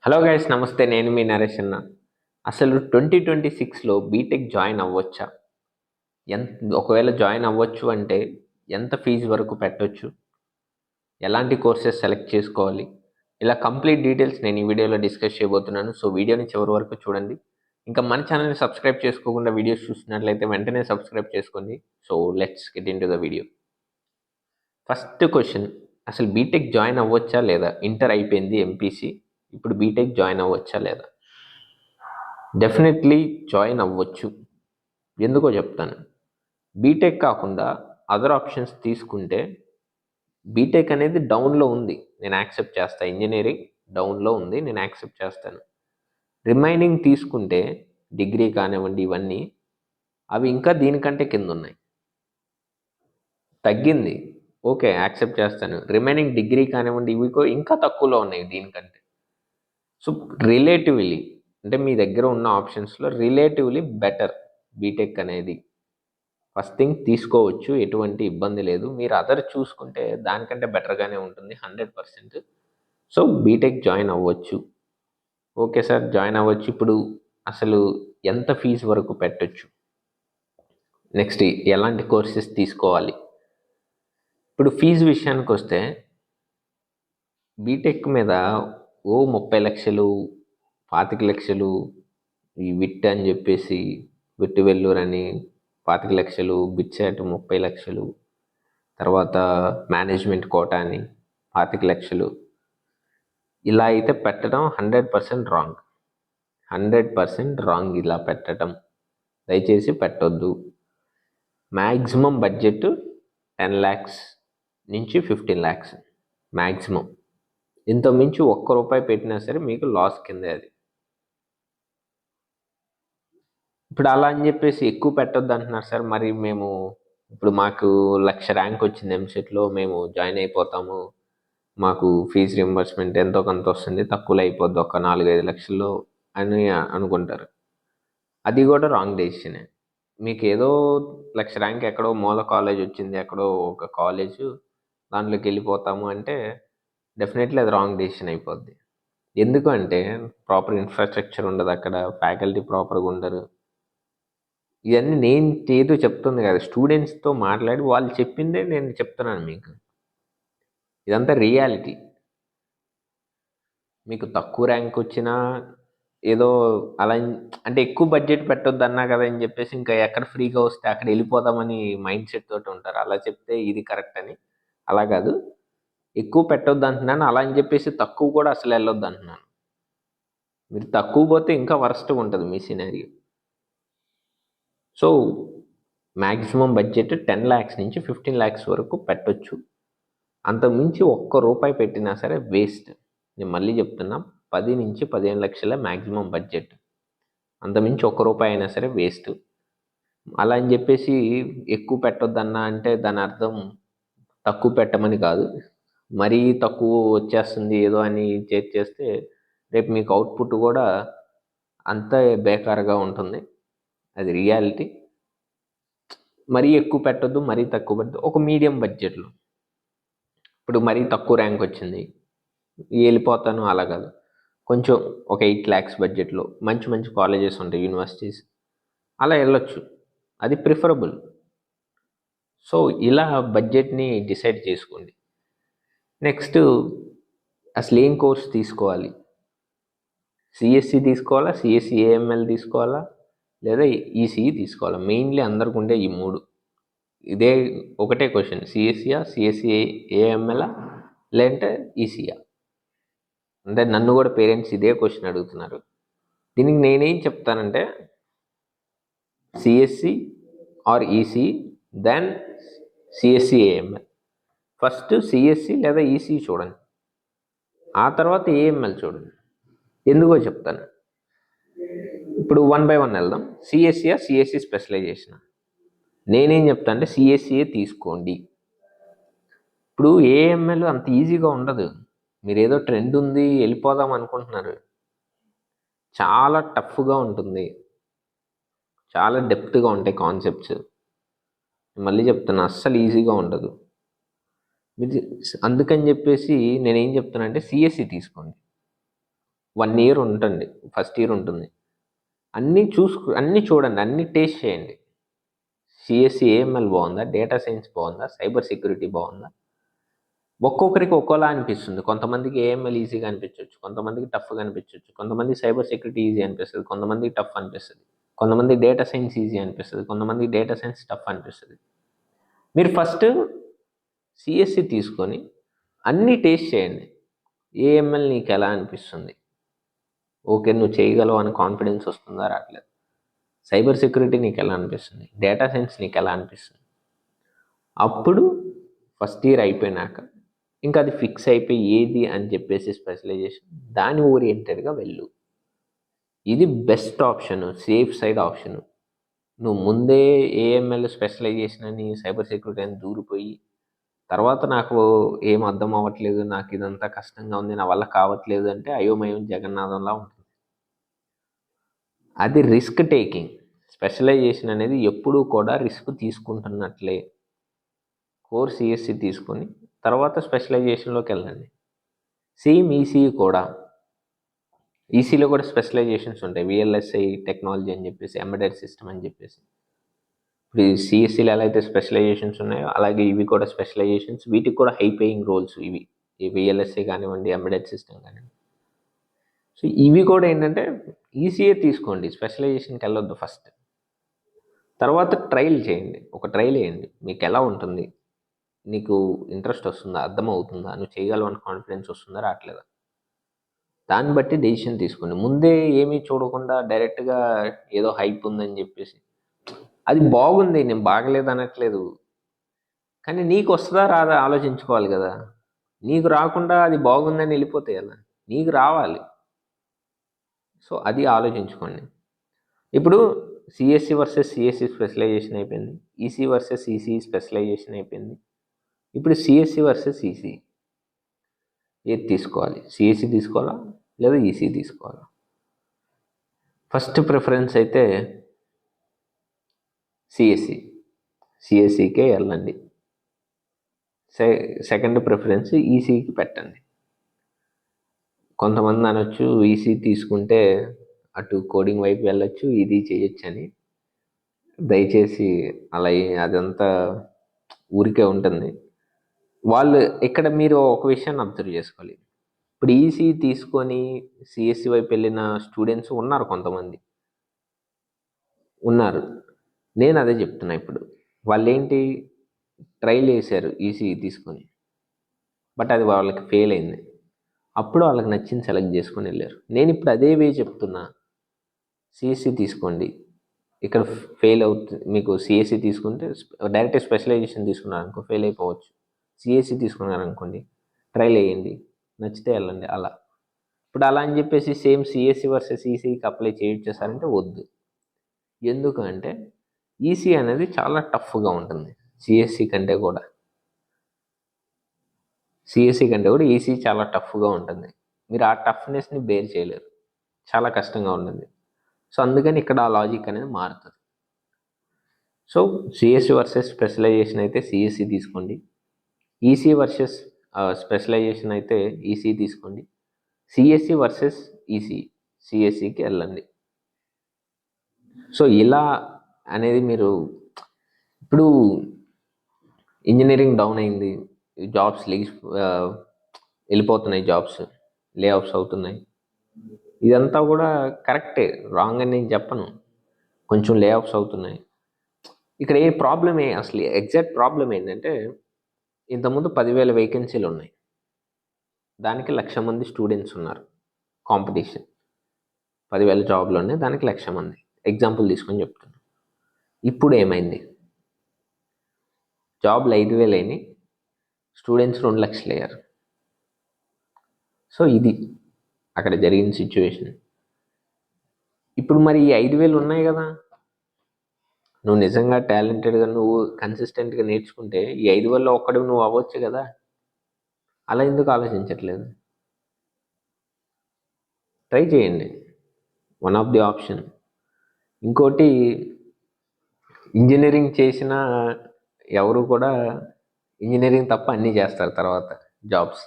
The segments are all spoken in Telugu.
హలో గైస్, నమస్తే. నేను మీ నరేష్ అన్న. అసలు 2026లో బీటెక్ జాయిన్ అవ్వచ్చా? ఒకవేళ జాయిన్ అవ్వచ్చు అంటే ఎంత ఫీజు వరకు పెట్టొచ్చు? ఎలాంటి కోర్సెస్ సెలెక్ట్ చేసుకోవాలి? ఇలా కంప్లీట్ డీటెయిల్స్ నేను ఈ వీడియోలో డిస్కస్ చేయబోతున్నాను. సో వీడియోని చివరి వరకు చూడండి. ఇంకా మన ఛానల్ని సబ్స్క్రైబ్ చేసుకోకుండా వీడియోస్ చూస్తున్నట్లయితే వెంటనే సబ్స్క్రైబ్ చేసుకోండి. So let's get in to the video. First question, అసలు బీటెక్ జాయిన్ అవ్వచ్చా లేదా? ఇంటర్ అయిపోయింది ఎంపీసీ, ఇప్పుడు బీటెక్ జాయిన్ అవ్వచ్చా లేదా? డెఫినెట్లీ జాయిన్ అవ్వచ్చు. ఎందుకో చెప్తాను. బీటెక్ కాకుండా అదర్ ఆప్షన్స్ తీసుకుంటే బీటెక్ అనేది డౌన్లో ఉంది, నేను యాక్సెప్ట్ చేస్తాను. ఇంజనీరింగ్ డౌన్లో ఉంది, నేను యాక్సెప్ట్ చేస్తాను. రిమైనింగ్ తీసుకుంటే డిగ్రీ కానివ్వండి, ఇవన్నీ అవి ఇంకా దీనికంటే కింద ఉన్నాయి. తగ్గింది, ఓకే, యాక్సెప్ట్ చేస్తాను. రిమైనింగ్ డిగ్రీ కానివ్వండి, ఇవి ఇంకా తక్కువలో ఉన్నాయి దీనికంటే. సో రిలేటివ్లీ, అంటే మీ దగ్గర ఉన్న ఆప్షన్స్లో రిలేటివ్లీ బెటర్ బీటెక్ అనేది. ఫస్ట్ థింగ్ తీసుకోవచ్చు, ఎటువంటి ఇబ్బంది లేదు. మీరు అదర్ చూసుకుంటే దానికంటే బెటర్గానే ఉంటుంది 100%. సో బీటెక్ జాయిన్ అవ్వచ్చు. ఓకే సార్, జాయిన్ అవ్వచ్చు. ఇప్పుడు అసలు ఎంత ఫీజు వరకు పెట్టొచ్చు, నెక్స్ట్ ఎలాంటి కోర్సెస్ తీసుకోవాలి? ఇప్పుడు ఫీజు విషయానికి వస్తే బీటెక్ మీద 30 లక్షలు, 25 లక్షలు, ఈ విట్ అని చెప్పేసి విట్టు వెల్లూరని 25 లక్షలు, బిట్సాట్ 30 లక్షలు, తర్వాత మేనేజ్మెంట్ కోటా అని 25 లక్షలు, ఇలా అయితే పెట్టడం 100% రాంగ్. 100% రాంగ్ ఇలా పెట్టడం. దయచేసి పెట్టొద్దు. మ్యాక్సిమం బడ్జెట్ 10 ల్యాక్స్ నుంచి 15 ల్యాక్స్ మ్యాక్సిమం. ఇంత మించి ₹1 పెట్టినా సరే మీకు లాస్ కిందే అది. ఇప్పుడు అలా అని చెప్పేసి ఎక్కువ పెట్టొద్దు అంటున్నారు సార్. మరి మేము ఇప్పుడు మాకు 1,00,000 ర్యాంక్ వచ్చింది ఎంసెట్లో, మేము జాయిన్ అయిపోతాము, మాకు ఫీజు రింబర్స్మెంట్ ఎంతో కొంత వస్తుంది, తక్కువలో అయిపోద్ది ఒక 4-5 లక్షల్లో అని అనుకుంటారు. అది కూడా రాంగ్ డెసిషనే. మీకు ఏదో 1,00,000 ర్యాంక్ ఎక్కడో మూల కాలేజ్ వచ్చింది, ఎక్కడో ఒక కాలేజ్, దాంట్లోకి వెళ్ళిపోతాము అంటే డెఫినెట్లీ అది రాంగ్ డెసిషన్ అయిపోద్ది. ఎందుకు అంటే ప్రాపర్ ఇన్ఫ్రాస్ట్రక్చర్ ఉండదు అక్కడ, ఫ్యాకల్టీ ప్రాపర్గా ఉండరు. ఇవన్నీ నేను ఏదో చెప్తుంది కదా, స్టూడెంట్స్తో మాట్లాడి వాళ్ళు చెప్పిందే నేను చెప్తున్నాను మీకు. ఇదంతా రియాలిటీ. మీకు తక్కువ ర్యాంక్ వచ్చినా ఏదో అలా అంటే ఎక్కువ బడ్జెట్ పెట్టొద్దు అన్నా కదా అని చెప్పేసి ఇంకా ఎక్కడ ఫ్రీగా వస్తే అక్కడ వెళ్ళిపోదామని మైండ్ సెట్ తోటి ఉంటారు. అలా చెప్తే ఇది కరెక్ట్ అని. అలా కాదు, ఎక్కువ పెట్టొద్దు అంటున్నాను. అలా అని చెప్పేసి తక్కువ కూడా అసలు వెళ్ళొద్దు అంటున్నాను. మీరు తక్కువ పోతే ఇంకా వరస్ట్గా ఉంటుంది మీ scenario. So maximum budget 10 lakhs నుంచి 15 ల్యాక్స్ వరకు పెట్టొచ్చు. అంతకుమించి ₹1 పెట్టినా సరే వేస్ట్. నేను మళ్ళీ చెప్తున్నా, 10 నుంచి 15 లక్షల మ్యాక్సిమం బడ్జెట్. అంతమించి ₹1 అయినా సరే వేస్ట్. అలా అని చెప్పేసి ఎక్కువ పెట్టొద్దన్నా అంటే దాని అర్థం తక్కువ పెట్టమని కాదు. మరీ తక్కువ వచ్చేస్తుంది ఏదో అని చేస్తే రేపు మీకు అవుట్పుట్ కూడా అంతే బేకారుగా ఉంటుంది. అది రియాలిటీ. మరీ ఎక్కువ పెట్టొద్దు, మరీ తక్కువ పెట్టద్దు, ఒక మీడియం బడ్జెట్లో. ఇప్పుడు మరీ తక్కువ ర్యాంక్ వచ్చింది వెళ్ళిపోతాను అలా కాదు, కొంచెం ఒక 8 ల్యాక్స్ బడ్జెట్లో మంచి మంచి కాలేజెస్ ఉంటాయి, యూనివర్సిటీస్, అలా వెళ్ళొచ్చు. అది ప్రిఫరబుల్. సో ఇలా బడ్జెట్ని డిసైడ్ చేసుకోండి. నెక్స్ట్, అసలు ఏం కోర్స్ తీసుకోవాలి? సిఎస్సి తీసుకోవాలా, సిఎస్సి ఏఎంఎల్ తీసుకోవాలా, లేదా ఈసీఈ తీసుకోవాలా? మెయిన్లీ అందరికి ఉండే ఈ మూడు. ఇదే ఒకటే క్వశ్చన్, సిఎస్సియా, సిఎస్సి ఏఎంఎలా, లేదంటే ఈసీయా? అంటే నన్ను కూడా పేరెంట్స్ ఇదే క్వశ్చన్ అడుగుతున్నారు. దీనికి నేనేం చెప్తానంటే CSC or EC, then CSC AML. First CSC లేదా ఈసీ చూడండి, ఆ తర్వాత ఏఎంఎల్ చూడండి. ఎందుకో చెప్తాను. ఇప్పుడు 1 by 1 వెళ్దాం. సిఎస్సియా, సిఎస్సి స్పెషలైజేషన్. నేనేం చెప్తా అంటే సిఎస్సిఏ తీసుకోండి. ఇప్పుడు ఏఎంఎల్ అంత ఈజీగా ఉండదు. మీరు ఏదో ట్రెండ్ ఉంది వెళ్ళిపోదాం అనుకుంటున్నారు, చాలా టఫ్గా ఉంటుంది, చాలా డెప్త్గా ఉంటాయి కాన్సెప్ట్స్. మళ్ళీ చెప్తున్నా, అస్సలు ఈజీగా ఉండదు. మీరు అందుకని చెప్పేసి నేనేం చెప్తానంటే సిఎస్సి తీసుకోండి. 1 ఇయర్ ఉంటుంది, ఫస్ట్ ఇయర్ ఉంటుంది. అన్నీ చూడండి, అన్నీ టేస్ట్ చేయండి. సిఎస్సి ఏఎంఎల్ బాగుందా, డేటా సైన్స్ బాగుందా, సైబర్ సెక్యూరిటీ బాగుందా? ఒక్కొక్కరికి ఒక్కోలా అనిపిస్తుంది. కొంతమందికి ఏఎంఎల్ ఈజీగా అనిపించవచ్చు, కొంతమందికి టఫ్గా అనిపించవచ్చు, కొంతమంది సైబర్ సెక్యూరిటీ ఈజీ అనిపిస్తుంది, కొంతమందికి టఫ్ అనిపిస్తుంది, కొంతమంది డేటా సైన్స్ ఈజీ అనిపిస్తుంది, కొంతమందికి డేటా సైన్స్ టఫ్ అనిపిస్తుంది. మీరు ఫస్ట్ సిఎస్సి తీసుకొని అన్నీ టేస్ట్ చేయండి. ఏఎంఎల్ నీకు ఎలా అనిపిస్తుంది, ఓకే నువ్వు చేయగలవు అని కాన్ఫిడెన్స్ వస్తుందా, రావట్లేదు. సైబర్ సెక్యూరిటీ నీకు ఎలా అనిపిస్తుంది, డేటా సైన్స్ నీకు ఎలా అనిపిస్తుంది. అప్పుడు ఫస్ట్ ఇయర్ అయిపోయినాక ఇంకా అది ఫిక్స్ అయిపోయి ఏది అని చెప్పేసి స్పెషలైజేషన్ దాని ఓరియంటెడ్గా వెళ్ళు. ఇది best option, safe side option. నువ్వు ముందే ఏఎంఎల్ స్పెషలైజేషన్ అని సైబర్ సెక్యూరిటీ అని దూరిపోయి తర్వాత నాకు ఏం అర్థం అవ్వట్లేదు, నాకు ఇదంతా కష్టంగా ఉంది, నా వల్ల కావట్లేదు అంటే అయోమయం జగన్నాథంలా ఉంటుంది. అది రిస్క్ టేకింగ్. స్పెషలైజేషన్ అనేది ఎప్పుడూ కూడా రిస్క్ తీసుకుంటున్నట్లే. కోర్ సిఎస్సి తీసుకొని తర్వాత స్పెషలైజేషన్లోకి వెళ్ళండి. సేమ్ ఈసీఈ కూడా, ఈసీలో కూడా స్పెషలైజేషన్స్ ఉంటాయి. విఎల్ఎస్ఐ టెక్నాలజీ అని చెప్పేసి, ఎంబెడెడ్ సిస్టమ్ అని చెప్పేసి. ఇప్పుడు సిఎస్సిలో ఎలా అయితే స్పెషలైజేషన్స్ ఉన్నాయో అలాగే ఇవి కూడా స్పెషలైజేషన్స్. వీటికి కూడా హై పేయింగ్ రోల్స్ ఇవి, ఈ విఎల్ఎస్ఐ కానివ్వండి, ఎంబెడెడ్ సిస్టమ్ కానివ్వండి. సో ఇవి కూడా ఏంటంటే ఈసీఏ తీసుకోండి, స్పెషలైజేషన్కి వెళ్ళొద్దు ఫస్ట్. తర్వాత ట్రయల్ చేయండి, ఒక ట్రయల్ వేయండి, మీకు ఎలా ఉంటుంది, నీకు ఇంట్రెస్ట్ వస్తుందా, అర్థమవుతుందా, నువ్వు చేయగలవు అని కాన్ఫిడెన్స్ వస్తుందా, రావట్లేదా. దాన్ని బట్టి డెసిషన్ తీసుకోండి. ముందే ఏమీ చూడకుండా డైరెక్ట్గా ఏదో హైప్ ఉందని చెప్పేసి, అది బాగుంది, నేను బాగలేదు అనట్లేదు, కానీ నీకు వస్తుందా రాదా ఆలోచించుకోవాలి కదా. నీకు రాకుండా అది బాగుందని వెళ్ళిపోతే ఎలా, నీకు రావాలి. సో అది ఆలోచించుకోండి. ఇప్పుడు సిఎస్సి వర్సెస్ సిఎస్సి స్పెషలైజేషన్ అయిపోయింది, ఈసీ వర్సెస్ ఈసీ స్పెషలైజేషన్ అయిపోయింది. ఇప్పుడు సిఎస్సి వర్సెస్ ఈసీ ఏది తీసుకోవాలి, సిఎస్సి తీసుకోవాలా లేదా ఈసీ తీసుకోవాలా? ఫస్ట్ ప్రిఫరెన్స్ అయితే సిఎస్సి, సిఎస్సికే వెళ్ళండి. సెకండ్ ప్రిఫరెన్స్ ఈసీకి పెట్టండి. కొంతమంది అనొచ్చు ఈసీ తీసుకుంటే అటు కోడింగ్ వైపు వెళ్ళొచ్చు, ఇది చేయొచ్చు అని. దయచేసి అలా అదంతా ఊరికే ఉంటుంది. వాళ్ళు ఇక్కడ మీరు ఒక విషయాన్ని అబ్జర్వ్ చేసుకోవాలి. ఇప్పుడు ఈసీ తీసుకొని సిఎస్సి వైపు వెళ్ళిన స్టూడెంట్స్ ఉన్నారు, కొంతమంది ఉన్నారు. నేను అదే చెప్తున్నా. ఇప్పుడు వాళ్ళు ఏంటి, ట్రైల్ వేశారు ఈసీ తీసుకొని, బట్ అది వాళ్ళకి ఫెయిల్ అయింది. అప్పుడు వాళ్ళకి నచ్చింది సెలెక్ట్ చేసుకొని వెళ్ళారు. నేను ఇప్పుడు అదే వే చెప్తున్నా, సిఎస్సి తీసుకోండి. ఇక్కడ ఫెయిల్ అవుతుంది మీకు, సిఎస్సి తీసుకుంటే డైరెక్ట్ స్పెషలైజేషన్ తీసుకున్నారు అనుకో ఫెయిల్ అయిపోవచ్చు. సిఎస్సి తీసుకున్నారు అనుకోండి, ట్రైల్ వేయండి, నచ్చితే వెళ్ళండి అలా. ఇప్పుడు అలా అని చెప్పేసి సేమ్ సిఎస్సి వర్సెస్ ఈసీకి అప్లై చేయించేసారంటే వద్దు. ఎందుకంటే ఈసీ అనేది చాలా టఫ్గా ఉంటుంది, సిఎస్సి కంటే కూడా ఈసీ చాలా టఫ్గా ఉంటుంది. మీరు ఆ టఫ్నెస్ని బేర్ చేయలేరు, చాలా కష్టంగా ఉంటుంది. సో అందుకని ఇక్కడ ఆ లాజిక్ అనేది మారుతుంది. సో సిఎస్సి వర్సెస్ స్పెషలైజేషన్ అయితే సిఎస్సి తీసుకోండి, ఈసీ వర్సెస్ స్పెషలైజేషన్ అయితే ఈసీ తీసుకోండి, సిఎస్సి వర్సెస్ ఈసీ సిఎస్సికి వెళ్ళండి. సో ఇలా అనేది మీరు, ఇప్పుడు ఇంజనీరింగ్ డౌన్ అయింది, జాబ్స్ వెళ్ళిపోతున్నాయి, జాబ్స్ లే ఆఫ్స్ అవుతున్నాయి. ఇదంతా కూడా కరెక్టే, రాంగ్ అని నేను చెప్పను. కొంచెం లే ఆఫ్స్ అవుతున్నాయి. ఇక్కడ అసలు ఎగ్జాక్ట్ ప్రాబ్లం ఏంటంటే, ఇంతకుముందు 10,000 వేకెన్సీలు ఉన్నాయి, దానికి 1,00,000 మంది స్టూడెంట్స్ ఉన్నారు. కాంపిటీషన్ 10,000 జాబ్లు ఉన్నాయి, దానికి 1,00,000 మంది. ఎగ్జాంపుల్ తీసుకొని చెప్తున్నాను. ఇప్పుడు ఏమైంది, జాబ్లు 5,000 అయినాయి, స్టూడెంట్స్ 2,00,000 అయ్యారు. సో ఇది అక్కడ జరిగిన సిచ్యువేషన్. ఇప్పుడు మరి ఈ 5,000 ఉన్నాయి కదా, నువ్వు నిజంగా టాలెంటెడ్గా నువ్వు కన్సిస్టెంట్గా నేర్చుకుంటే ఈ 5,000లో ఒక్కడు నువ్వు అవ్వచ్చు కదా. అలా ఎందుకు ఆలోచించట్లేదు? ట్రై చేయండి, వన్ ఆఫ్ ది ఆప్షన్. ఇంకోటి, ఇంజనీరింగ్ చేసిన ఎవరు కూడా ఇంజనీరింగ్ తప్ప అన్నీ చేస్తారు తర్వాత జాబ్స్.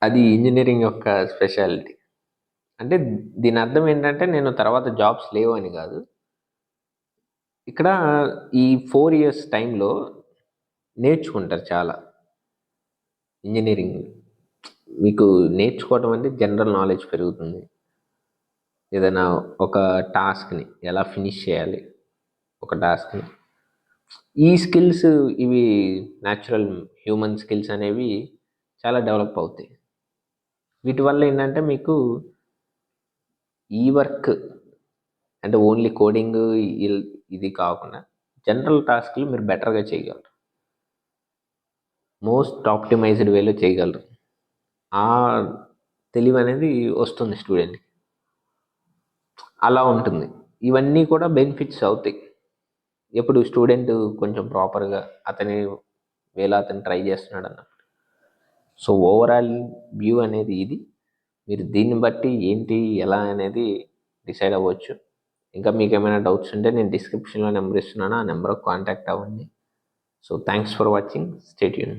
అది ఇంజినీరింగ్ యొక్క స్పెషాలిటీ. అంటే దీని అర్థం ఏంటంటే నేను తర్వాత జాబ్స్ లేవు అని కాదు. ఇక్కడ ఈ 4 ఇయర్స్ టైంలో నేర్చుకుంటారు చాలా. ఇంజినీరింగ్ మీకు నేర్చుకోవటం అంటే జనరల్ నాలెడ్జ్ పెరుగుతుంది. ఏదైనా ఒక టాస్క్ని ఎలా ఫినిష్ చేయాలి, ఒక టాస్క్ని, ఈ స్కిల్స్, ఇవి న్యాచురల్ హ్యూమన్ స్కిల్స్ అనేవి చాలా డెవలప్ అవుతాయి. వీటి వల్ల ఏంటంటే మీకు ఈ వర్క్ అంటే ఓన్లీ కోడింగ్ ఇది కాకుండా జనరల్ టాస్క్లు మీరు బెటర్గా చేయగలరు, మోస్ట్ ఆప్టిమైజ్డ్ వేలో చేయగలరు. ఆ తెలివి అనేది వస్తుంది స్టూడెంట్కి. అలా ఉంటుంది. ఇవన్నీ కూడా బెనిఫిట్స్ అవుతాయి ఎప్పుడు స్టూడెంట్ కొంచెం ప్రాపర్గా అతని వేళ అతను ట్రై చేస్తున్నాడు అన్నప్పుడు. సో ఓవరాల్ వ్యూ అనేది ఇది. మీరు దీన్ని బట్టి ఏంటి ఎలా అనేది డిసైడ్ అవ్వచ్చు. ఇంకా మీకు ఏమైనా డౌట్స్ ఉంటే నేను డిస్క్రిప్షన్లో నెంబర్ ఇస్తున్నాను, ఆ నెంబర్కి కాంటాక్ట్ అవ్వండి. So thanks for watching. Stay tune.